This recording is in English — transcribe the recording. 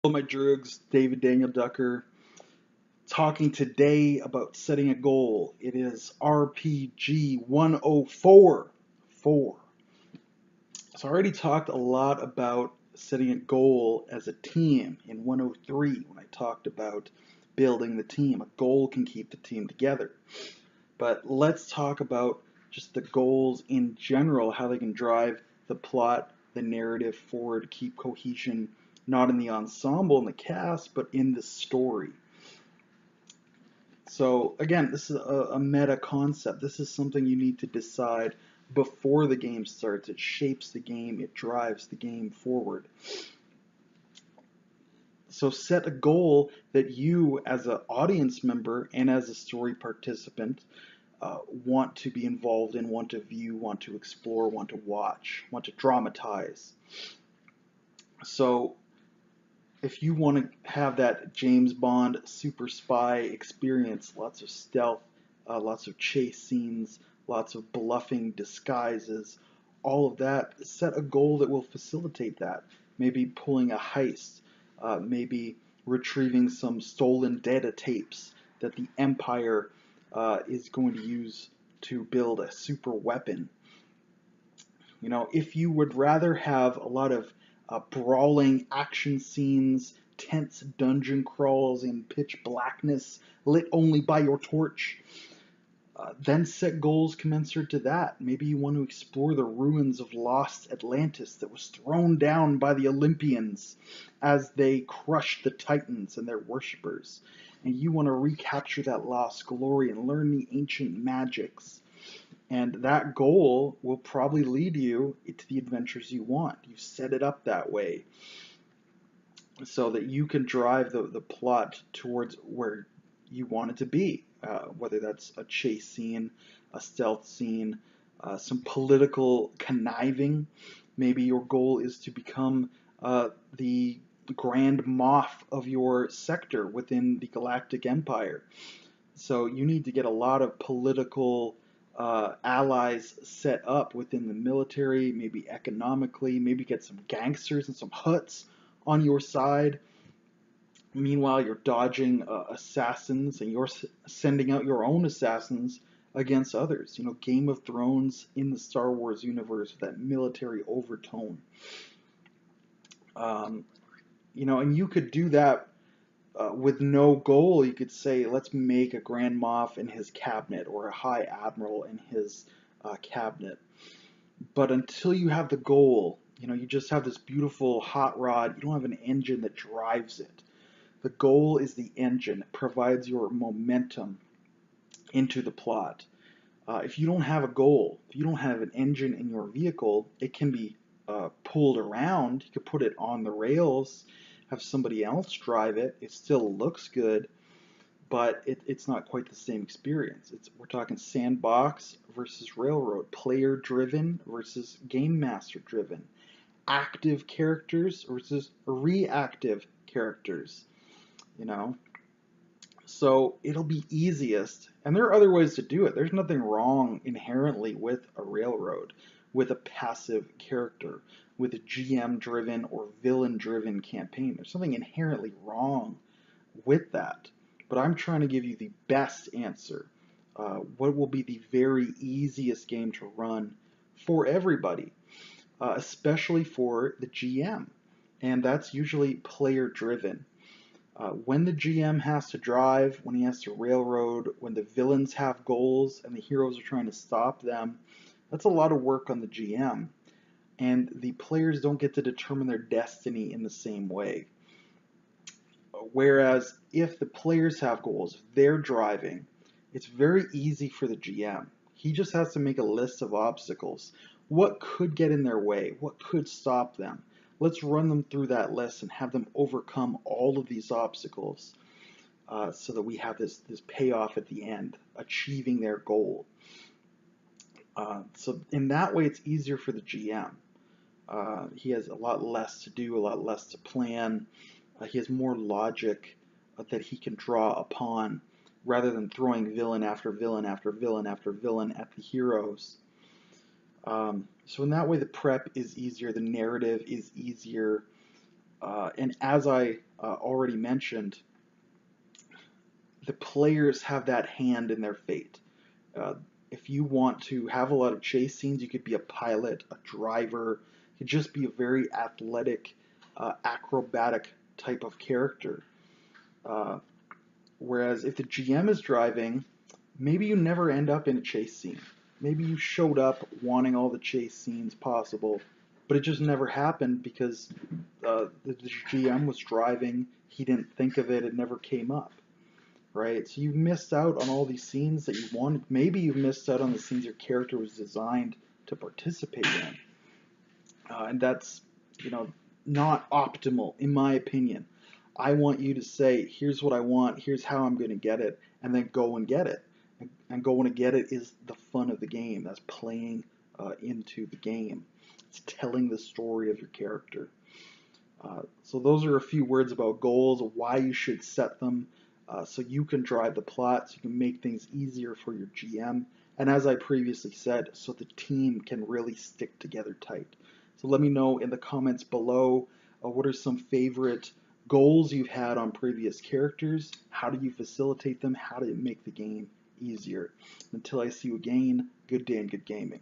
My Drugs, David Daniel Ducker, talking today about setting a goal. It is RPG 104. So I already talked a lot about setting a goal as a team in 103 when I talked about building the team. A goal can keep the team together. But let's talk about just the goals in general, how they can drive the plot, the narrative forward, keep cohesion, not in the ensemble and the cast, but in the story. So again, this is a meta concept. This is something you need to decide before the game starts. It shapes the game, it drives the game forward. So set a goal that you as an audience member and as a story participant want to be involved in, want to view, want to explore, want to watch, want to dramatize. So if you want to have that James Bond super spy experience, lots of stealth, lots of chase scenes, lots of bluffing disguises, all of that, set a goal that will facilitate that. Maybe pulling a heist, maybe retrieving some stolen data tapes that the Empire is going to use to build a super weapon. You know, if you would rather have a lot of brawling action scenes, tense dungeon crawls in pitch blackness, lit only by your torch, then set goals commensurate to that. Maybe you want to explore the ruins of lost Atlantis that was thrown down by the Olympians as they crushed the Titans and their worshippers. And you want to recapture that lost glory and learn the ancient magics. And that goal will probably lead you to the adventures you want. You set it up that way so that you can drive the plot towards where you want it to be, whether that's a chase scene, a stealth scene, some political conniving. Maybe your goal is to become the Grand Moff of your sector within the Galactic Empire. So you need to get a lot of political allies set up within the military, maybe economically, maybe get some gangsters and some huts on your side. Meanwhile, you're dodging assassins and you're sending out your own assassins against others. You know, Game of Thrones in the Star Wars universe with that military overtone. You know, and you could do that with no goal. You could say, let's make a Grand Moff and his cabinet, or a High Admiral and his cabinet. But until you have the goal, you know, you just have this beautiful hot rod. You don't have an engine that drives it. The goal is the engine. It provides your momentum into the plot. If you don't have a goal, if you don't have an engine in your vehicle, it can be pulled around. You could put it on the rails, have somebody else drive it. It still looks good, but it's not quite the same experience. We're talking sandbox versus railroad, player driven versus game master driven, active characters versus reactive characters, you know. So it'll be easiest, and there are other ways to do it. There's nothing wrong inherently with a railroad, with a passive character, with a GM driven or villain driven campaign. There's something inherently wrong with that. But I'm trying to give you the best answer. What will be the very easiest game to run for everybody, especially for the GM. And that's usually player driven. When the GM has to drive, when he has to railroad, when the villains have goals and the heroes are trying to stop them, that's a lot of work on the GM. And the players don't get to determine their destiny in the same way. Whereas if the players have goals, if they're driving, it's very easy for the GM. He just has to make a list of obstacles. What could get in their way? What could stop them? Let's run them through that list and have them overcome all of these obstacles so that we have this payoff at the end, achieving their goal. So in that way, it's easier for the GM. He has a lot less to do, a lot less to plan. He has more logic that he can draw upon rather than throwing villain after villain after villain after villain at the heroes. So in that way, the prep is easier, the narrative is easier, and as I already mentioned, the players have that hand in their fate. Uh, if you want to have a lot of chase scenes, you could be a pilot, a driver, you could just be a very athletic, acrobatic type of character. Uh, Whereas if the GM is driving, maybe you never end up in a chase scene. Maybe you showed up wanting all the chase scenes possible, but it just never happened because the GM was driving. He didn't think of it. It never came up, right? So you missed out on all these scenes that you wanted. Maybe you missed out on the scenes your character was designed to participate in, and that's, you know, not optimal in my opinion. I want you to say, here's what I want, here's how I'm going to get it, and then go and get it. And going to get it is the fun of the game. That's playing into the game. It's telling the story of your character. So those are a few words about goals, why you should set them, so you can drive the plot, so you can make things easier for your GM, and as I previously said, so the team can really stick together tight. So let me know in the comments below, what are some favorite goals you've had on previous characters, how do you facilitate them, how do you make the game easier. Until I see you again, good day and good gaming.